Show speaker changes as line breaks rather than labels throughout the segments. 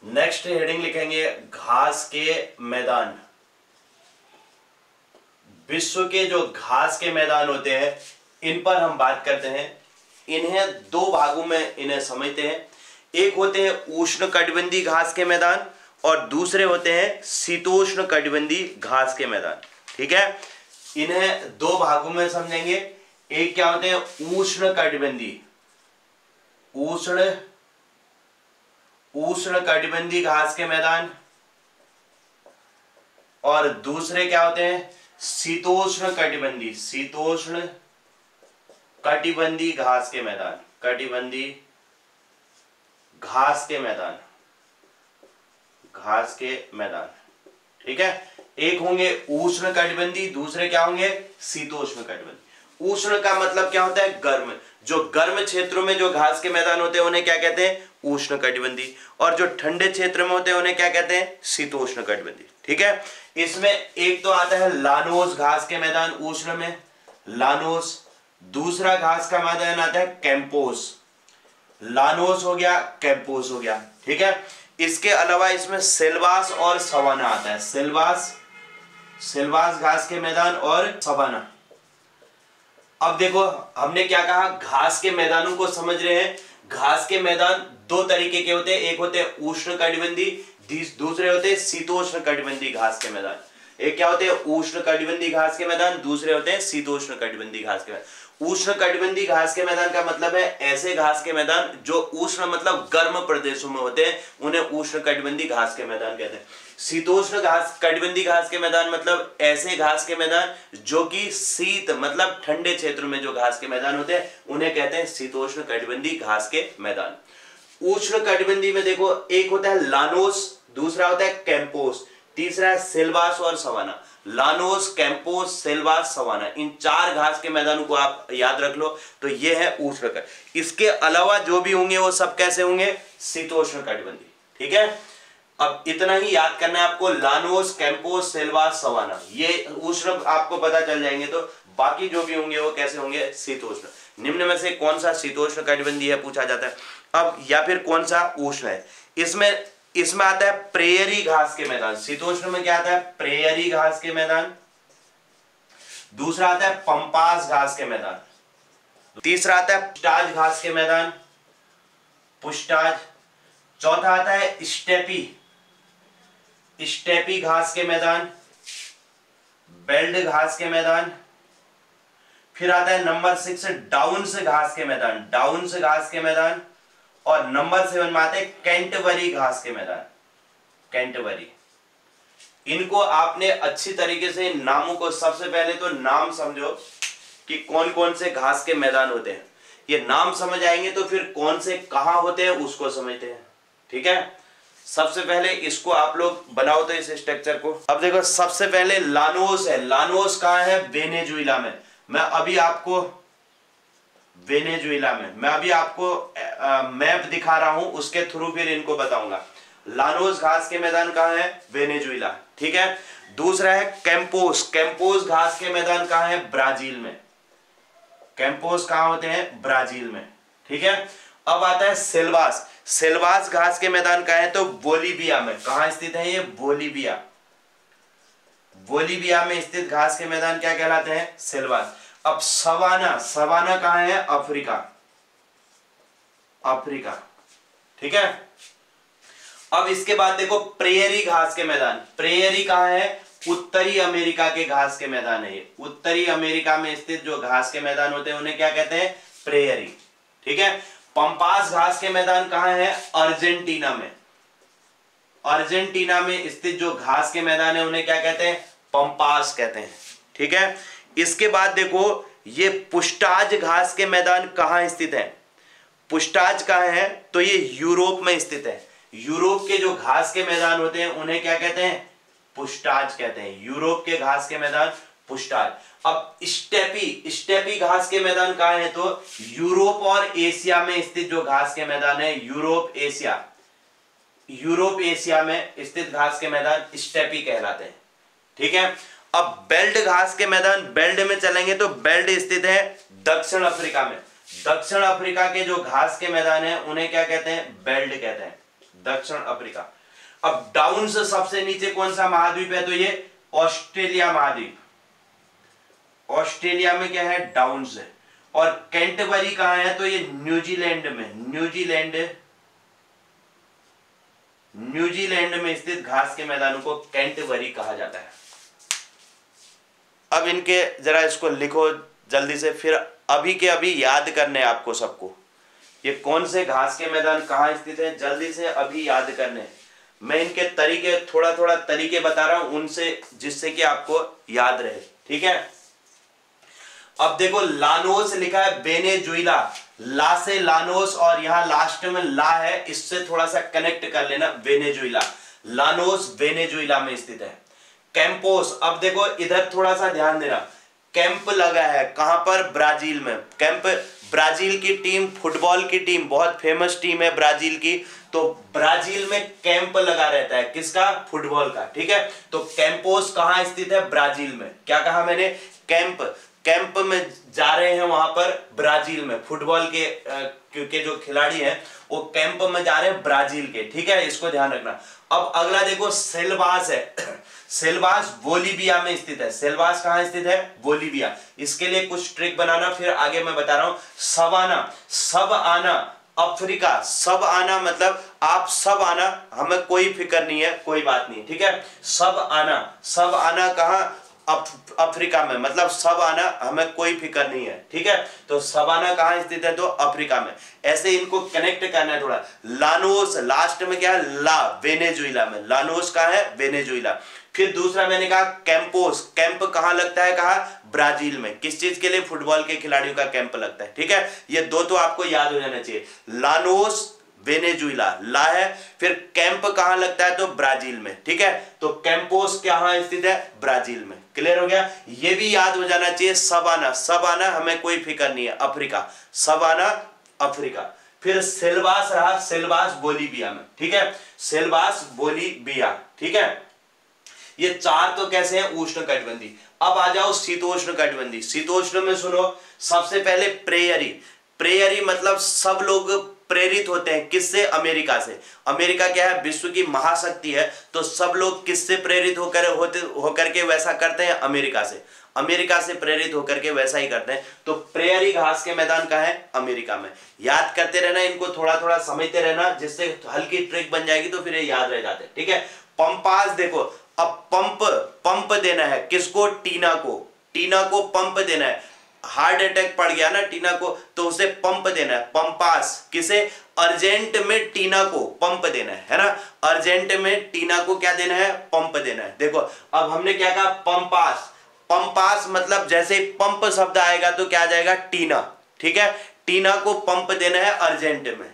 Next heading लिखेंगे घास के मैदान। विश्व के जो घास के मैदान होते हैं इन पर हम बात करते हैं। इन्हें दो भागों में इन्हें समझते हैं। एक होते हैं उष्णकटिबंधीय घास के मैदान और दूसरे होते हैं शीतोष्ण कटिबंधीय घास के मैदान। ठीक है, इन्हें दो भागों में समझेंगे। एक क्या होते हैं उष्णकटिबंधीय उष्णकटिबंधीय घास के मैदान और दूसरे क्या होते हैं शीतोष्ण कटिबंधीय घास के मैदान। कटिबंधीय घास के मैदान। ठीक है, एक होंगे उष्णकटिबंधीय, दूसरे क्या होंगे शीतोष्ण कटिबंधीय। उष्ण का मतलब क्या होता है गर्म। जो गर्म क्षेत्रों में जो घास के मैदान होते हैं उन्हें क्या कहते हैं उष्णकटिबंधीय, और जो ठंडे क्षेत्र में होते हैं उन्हें क्या कहते हैं शीतोष्ण कटिबंधीय। ठीक है, इसमें एक तो आता है लानोस घास के मैदान उष्ण में, लानोस। दूसरा घास का मैदान आता है कैंपोस। लानोस हो गया, कैंपोस हो गया। ठीक है, इसके अलावा इसमें सेल्वास और सवाना आता है। सेल्वास घास के मैदान और सवाना। अब देखो हमने क्या कहा, घास के मैदानों को समझ रहे हैं। घास के मैदान दो तरीके के होते हैं, एक होते हैं उष्णकटिबंधीय, दूसरे होते हैं शीतोष्ण कटिबंधीय घास के मैदान। एक क्या होते हैं उष्णकटिबंधीय घास के मैदान, दूसरे होते हैं शीतोष्ण कटिबंधीय घास के मैदान। उष्णकटिबंधीय घास के मैदान का मतलब है ऐसे घास के मैदान जो उष्ण मतलब गर्म प्रदेशों में होते हैं, उन्हें उष्णकटिबंधीय घास के मैदान कहते हैं। शीतोष्ण कटिबंधीय घास के मैदान मतलब ऐसे घास के मैदान जो कि शीत मतलब ठंडे क्षेत्रों में जो घास के मैदान होते हैं उन्हें कहते हैं शीतोष्ण कटिबंधीय घास के मैदान। उष्ण कटिबंधीय में देखो एक होता है लानोस, दूसरा होता है कैंपोस, तीसरा है सेल्वास और savanna. Llanos, campos, selvas, savanna, इन चार घास के मैदानों को आप याद रख लो तो ये है उष्ण। इसके अलावा जो भी होंगे वो सब कैसे होंगे शीतोष्ण कटिबंधीय। ठीक है, अब इतना ही याद करना है आपको, लानोस, कैंपोस, सेल्वास, सवाना, ये उष्ण आपको पता चल जाएंगे तो बाकी जो भी होंगे वो कैसे होंगे शीतोष्ण। निम्न में से कौन सा शीतोष्ण कटिबंधीय है पूछा जाता है। अब या फिर कौन सा उष्ण है, इसमें आता है प्रेयरी घास के मैदान। शीतोष्ण में क्या आता है प्रेयरी घास के मैदान, दूसरा आता है पंपास घास के मैदान, तीसरा आता है पुष्टाज घास के मैदान, पुष्टाज, चौथा आता है स्टेपी घास के मैदान, बेल्ट घास के मैदान, फिर आता है नंबर 6 डाउन्स घास के मैदान, डाउन्स घास के मैदान, और नंबर 7 में आते हैं कैंटबरी घास के मैदान, कैंटबरी। इनको आपने अच्छी तरीके से नामों को सबसे पहले तो नाम समझो कि कौन कौन से घास के मैदान होते हैं। ये नाम समझ आएंगे तो फिर कौन से कहां होते हैं उसको समझते हैं। ठीक है, सबसे पहले इसको आप लोग बनाओ तो इस स्ट्रक्चर को। अब देखो सबसे पहले लानोस है। लानोस कहां है वेनेजुएला में। मैं अभी आपको मैप दिखा रहा हूं, उसके थ्रू फिर इनको बताऊंगा। लानोस घास के मैदान कहां है वेनेजुएला। ठीक है, दूसरा है कैंपोस। कैंपोस घास के मैदान कहां है ब्राजील में। कैंपोस कहां होते हैं ब्राजील में। ठीक है, अब आता है सेल्वास। सेल्वास घास के मैदान कहां है तो बोलीविया में। कहां स्थित है ये बोलीविया में स्थित घास के मैदान क्या कहलाते हैं सेल्वास। अब सवाना कहां है अफ्रीका। ठीक है, अब इसके बाद देखो प्रेयरी घास के मैदान। प्रेयरी कहां है उत्तरी अमेरिका के घास के मैदान है। ये उत्तरी अमेरिका में स्थित जो घास के मैदान होते हैं उन्हें क्या कहते हैं प्रेयरी। ठीक है, पंपास घास के मैदान कहां है अर्जेंटीना में। अर्जेंटीना में स्थित जो घास के मैदान है उन्हें क्या कहते हैं पंपास कहते हैं। ठीक है, इसके बाद देखो ये पुष्टाज घास के मैदान कहां स्थित है। पुष्टाज कहां है तो ये यूरोप में स्थित है। यूरोप के जो घास के मैदान होते हैं उन्हें क्या कहते हैं पुष्टाज कहते हैं। यूरोप के घास के मैदान पुष्टाज। अब स्टेपी घास के मैदान कहां है तो यूरोप और एशिया में स्थित जो घास के मैदान है यूरोप एशिया में स्थित घास के मैदान स्टेपी कहलाते हैं। ठीक है, अब बेल्ट घास के मैदान, बेल्ट में चलेंगे तो बेल्ट स्थित है दक्षिण अफ्रीका में। दक्षिण अफ्रीका के जो घास के मैदान है उन्हें क्या कहते हैं बेल्ट कहते हैं। दक्षिण अफ्रीका। अब डाउन से सबसे नीचे कौन सा महाद्वीप है, तो ये ऑस्ट्रेलिया महाद्वीप। ऑस्ट्रेलिया में क्या है, डाउन से। और कैंटरबरी कहां है, तो ये न्यूजीलैंड में, न्यूजीलैंड में स्थित घास के मैदानों को कैंटरबरी कहा जाता है। अब इनके जरा इसको लिखो जल्दी से, फिर अभी के अभी याद करने आपको सबको। ये कौन से घास के मैदान कहाँ स्थित है, जल्दी से अभी याद करने। मैं इनके तरीके थोड़ा थोड़ा तरीके बता रहा हूं उनसे, जिससे कि आपको याद रहे, ठीक है। अब देखो लानोस लिखा है वेनेजुएला, ला से लानोस और यहां लास्ट में ला है, इससे थोड़ा सा कनेक्ट कर लेना, वेनेजुएला। लानोस वेनेजुएला में स्थित है। कैंपोस, अब देखो इधर थोड़ा सा ध्यान देना, कैंप लगा है कहां पर, ब्राजील में। कैंप ब्राजील की टीम, फुटबॉल की टीम, बहुत फेमस टीम है ब्राजील की, तो ब्राजील में कैंप लगा रहता है, किसका, फुटबॉल का, ठीक है। तो कैंपोस कहां स्थित है, ब्राजील में। क्या कहा मैंने, कैंप में जा रहे हैं वहां पर ब्राजील में, फुटबॉल के जो खिलाड़ी हैं वो कैंप में जा रहे हैं ब्राजील के, ठीक है, इसको ध्यान रखना। अब अगला देखो सेल्वास है, सेल्वास बोलीविया में स्थित है। सेल्वास कहां स्थित है, बोलीविया। इसके लिए कुछ ट्रिक बनाना, फिर आगे मैं बता रहा हूं। सवाना, सब आना अफ्रीका, सब आना मतलब आप सब आना, हमें कोई फिक्र नहीं है, कोई बात नहीं, ठीक है। सब आना कहां, अफ्रीका में, मतलब सब आना हमें कोई फिक्र नहीं है, ठीक है। तो सवाना कहां स्थित है, तो अफ्रीका में। ऐसे इनको कनेक्ट करना है थोड़ा। लानोस लास्ट में क्या है, ला, वेनेजुएला में। लानोस कहां है, वेनेजुएला। फिर दूसरा मैंने कहा कैंपोस, कैंप कहां लगता है, कहा ब्राजील में। किस चीज के लिए, फुटबॉल के खिलाड़ियों का कैंप लगता है, ठीक है। ये दो तो आपको याद हो जाना चाहिए, लानोस वेनेजुएला, ला है, फिर कैंप कहां लगता है, तो ब्राजील में, ठीक है। तो कैंपोस कहां स्थित है, ब्राजील में। क्लियर हो गया, ये भी याद हो जाना चाहिए। सब आना हमें कोई फिक्र नहीं है, अफ्रीका, सब आना अफ्रीका। फिर सेल्वास रहा, सेल्वास बोलीविया में, ठीक है, सेल्वास बोलीविया, ठीक है। ये चार तो कैसे हैं, उष्णकटिबंधीय। अब आ जाओ शीतोष्ण कटिबंधीय। शीतोष्ण में सुनो, सबसे पहले प्रेयरी मतलब सब लोग प्रेरित होते हैं, किससे, अमेरिका से। अमेरिका क्या है, विश्व की महाशक्ति है, तो सब लोग किससे प्रेरित होकर के वैसा करते हैं, अमेरिका से प्रेरित होकर के वैसा ही करते हैं। तो प्रेयरी घास के मैदान कहाँ है, अमेरिका में। याद करते रहना, इनको थोड़ा थोड़ा समझते रहना, जिससे हल्की ट्रिक बन जाएगी, तो फिर ये याद रह जाते हैं, ठीक है। पंपास देखो, अब पंप देना है किसको, टीना को पंप देना है। हार्ट अटैक पड़ गया ना टीना को, तो उसे पंप देना है। पंपास किसे, अर्जेंट में टीना को पंप देना है ना, अर्जेंट में टीना को क्या देना है, पंप देना है। देखो अब हमने क्या कहा, पंपास मतलब जैसे पंप शब्द आएगा तो क्या आ जाएगा, टीना, ठीक है। टीना को पंप देना है अर्जेंट में,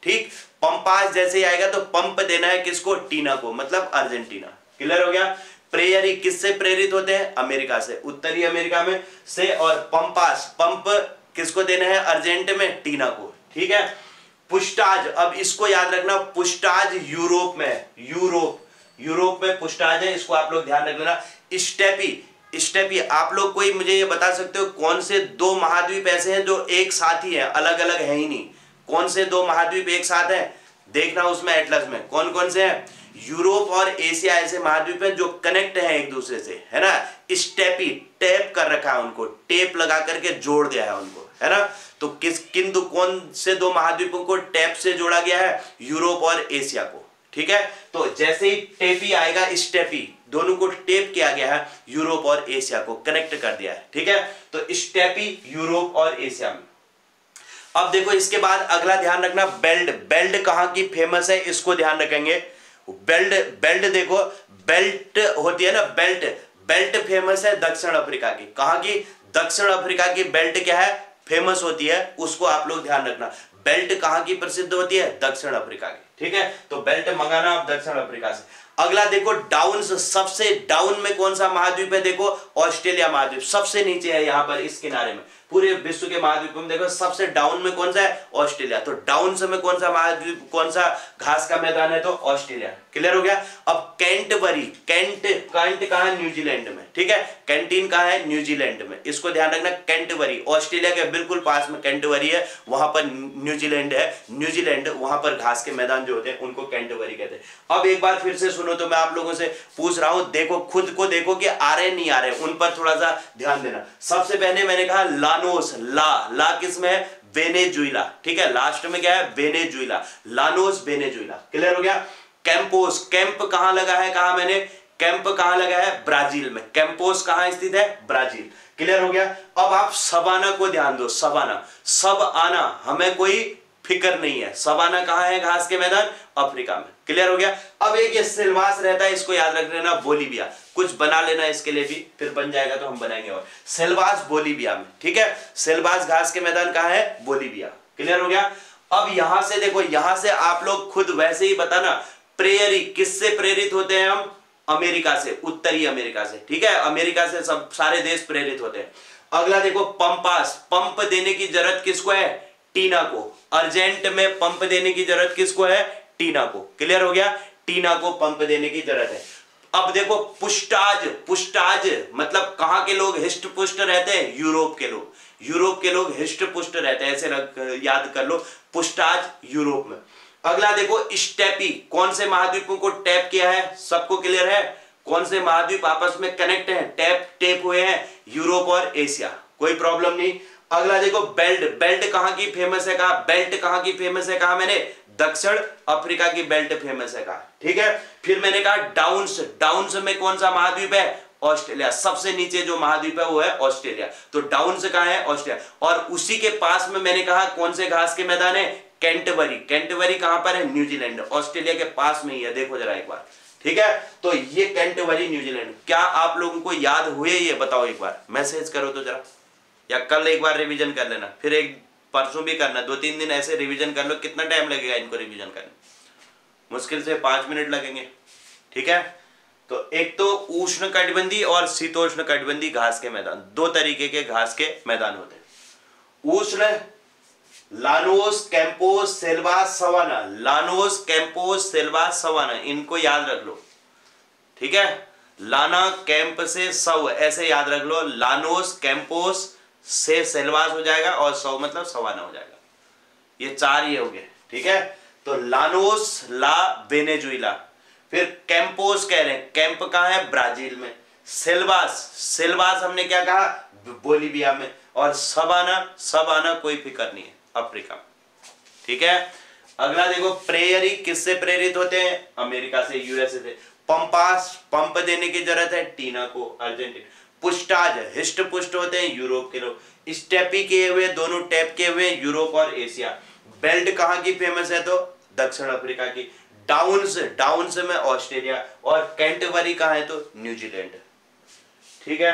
ठीक। पंपास जैसे ही आएगा तो पंप देना है किसको, टीना को, मतलब अर्जेंटीना। क्लियर हो गया। प्रेयरी किससे प्रेरित होते हैं, अमेरिका से, उत्तरी अमेरिका में से। और पंप किसको देना है, अर्जेंट में, टीना को, ठीक है। पुष्टाज, अब इसको याद रखना, पुष्टाज यूरोप में, यूरोप में पुष्टाज है, इसको आप लोग ध्यान रख लेना। स्टेपी, आप लोग कोई मुझे ये बता सकते हो कौन से दो महाद्वीप ऐसे हैं जो एक साथ ही है, अलग अलग है ही नहीं। कौन से दो महाद्वीप एक साथ हैं, देखना उसमें एटलस में कौन कौन से हैं। यूरोप और एशिया ऐसे महाद्वीप हैं जो कनेक्ट हैं एक दूसरे से, है ना। स्टेपी, टेप कर रखा है उनको, टेप लगा करके जोड़ दिया है उनको, है ना। तो कौन से दो महाद्वीपों को टेप से जोड़ा गया है, यूरोप और एशिया को, ठीक है। तो जैसे ही टेपी आएगा, स्टेपी, दोनों को टेप किया गया है, यूरोप और एशिया को कनेक्ट कर दिया है, ठीक है। तो स्टेपी यूरोप और एशिया में। अब देखो इसके बाद अगला ध्यान रखना, बेल्ट कहां की फेमस है, इसको ध्यान रखेंगे। बेल्ट देखो, बेल्ट होती है ना, बेल्ट फेमस है दक्षिण अफ्रीका की। कहां की, दक्षिण अफ्रीका की बेल्ट क्या है, फेमस होती है, उसको आप लोग ध्यान रखना। बेल्ट कहां की प्रसिद्ध होती है, दक्षिण अफ्रीका की, ठीक है। तो बेल्ट मंगाना आप दक्षिण अफ्रीका से। अगला देखो डाउन, सबसे डाउन में कौन सा महाद्वीप है, देखो ऑस्ट्रेलिया महाद्वीप सबसे नीचे है, यहां पर इस किनारे में, पूरे विश्व के महाद्वीप में देखो सबसे डाउन में कौन सा है, ऑस्ट्रेलिया। तो डाउन से में कौन सा महाद्वीप, कौन सा घास का मैदान है, तो ऑस्ट्रेलिया। क्लियर हो गया। अब कैंटबरी, कैंट कहाँ है? न्यूजीलैंड में, ठीक है। कैंटीन कहाँ है? न्यूजीलैंड में, इसको ध्यान रखना। कैंटबरी ऑस्ट्रेलिया के बिल्कुल पास में कैंटबरी है, वहां पर न्यूजीलैंड है। न्यूजीलैंड, वहां पर घास के मैदान जो होते हैं उनको कैंटबरी कहते हैं। अब एक बार फिर से सुनो, तो मैं आप लोगों से पूछ रहा हूं, देखो खुद को देखो कि आ रहे नहीं आ रहे, उन पर थोड़ा सा ध्यान देना। सबसे पहले मैंने कहा लानोस, ला किस में है? वेनेजुएला, ठीक है। लास्ट में क्या है? Venezuela, Llanos Venezuela. क्लियर हो गया? कैंपोस, कैंप कहां लगा है? कहा मैंने कैंप कहां लगा है? ब्राजील में। कैंपोस कहां स्थित है? ब्राजील। क्लियर हो गया? अब आप सवाना को ध्यान दो, सवाना, सब आना, हमें कोई फिक्र नहीं है। सवाना कहां है? घास के मैदान, अफ्रीका में। क्लियर हो गया? अब एक ये सिलवास रहता है, इसको याद रख लेना, बोलीविया। कुछ बना लेना इसके लिए भी, फिर बन जाएगा तो हम बनाएंगे। और सिलवास बोलीविया में, ठीक है। सिलवास घास के मैदान कहां है? बोलीविया। क्लियर हो गया? अब यहां से देखो, यहां से आप लोग खुद वैसे ही बताना, प्रेयरी किससे प्रेरित होते हैं हम? अमेरिका से, उत्तरी अमेरिका से, ठीक है। अमेरिका से सब सारे देश प्रेरित होते हैं। अगला देखो पंपास, पंप देने की जरूरत किसको है? टीना को। अर्जेंट में पंप देने की जरूरत किसको है? टीना को। क्लियर हो गया? टीना को पंप देने की जरूरत है। अब देखो पुष्टाज, पुष्टाज मतलब कहां के लोग हिष्ट पुष्ट रहते हैं? यूरोप के लोग। यूरोप के लोग हिष्ट पुष्ट रहते हैं, ऐसे याद कर लो, पुष्टाज यूरोप में। अगला देखो स्टेपी, कौन से महाद्वीपों को टैप किया है? सबको क्लियर है? कौन से महाद्वीप आपस में कनेक्ट हैं, टेप हुए हैं? यूरोप और एशिया, कोई प्रॉब्लम नहीं। अगला देखो बेल्ट, बेल्ट कहां की फेमस है? कहा बेल्ट कहां की फेमस है? कहा मैंने दक्षिण अफ्रीका की बेल्ट फेमस है, कहा, ठीक है। फिर मैंने कहा डाउन्स, डाउन्स में कौन सा महाद्वीप है? ऑस्ट्रेलिया। सबसे नीचे जो महाद्वीप है वो है ऑस्ट्रेलिया, तो डाउन्स कहां है? ऑस्ट्रेलिया। और उसी के पास में मैंने कहा कौन से घास के मैदान है? कैंटबरी। कैंटबरी कहां पर है? न्यूजीलैंड, ऑस्ट्रेलिया के पास में ही है, देखो जरा एक बार, ठीक है। तो ये कैंटबरी न्यूजीलैंड, क्या आप लोगों को याद हुए? ये बताओ एक बार, मैसेज करो तो जरा, या कल एक बार रिवीजन कर लेना, फिर एक परसों भी करना, 2-3 दिन ऐसे रिवीजन कर लो। कितना टाइम लगेगा इनको रिवीजन करने? मुश्किल से 5 मिनट लगेंगे, ठीक है। तो एक तो उष्ण कटिबंधी और शीतोष्ण कटिबंधी घास के मैदान, दो तरीके के घास के मैदान होते हैं। उष्ण llanos, campos, selvas, savanna, llanos, campos, selvas, savanna, इनको याद रख लो, ठीक है। लाना कैंप से सव, ऐसे याद रख लो। लानोस कैंपोस से सेल्वास हो जाएगा, और सव मतलब सवाना हो जाएगा। ये 4 ये हो गए, ठीक है। तो लानोस, ला वेनेजुएला। फिर कैंपोस कह रहे हैं, कैंप कहां है? ब्राजील में। सेल्वास, सेल्वास हमने क्या कहा? बोलीविया में। और सवाना, सवाना कोई फिक्र नहीं है, अफ्रीका में, ठीक है। अगला देखो प्रेयरी किससे प्रेरित होते हैं? अमेरिका से, यूएसए से। पंपास, पंप देने की जरूरत है? टीना को, अर्जेंटीना। पुष्टाज, हिष्ट पुष्ट होते हैं यूरोप के लोग। स्टेपी किए हुए, दोनों टैप किए हुए, यूरोप और एशिया। बेल्ट कहां की फेमस है? तो दक्षिण अफ्रीका की। डाउन्स, डाउन्स में ऑस्ट्रेलिया। और कैंटबरी कहां है? तो न्यूजीलैंड, ठीक है।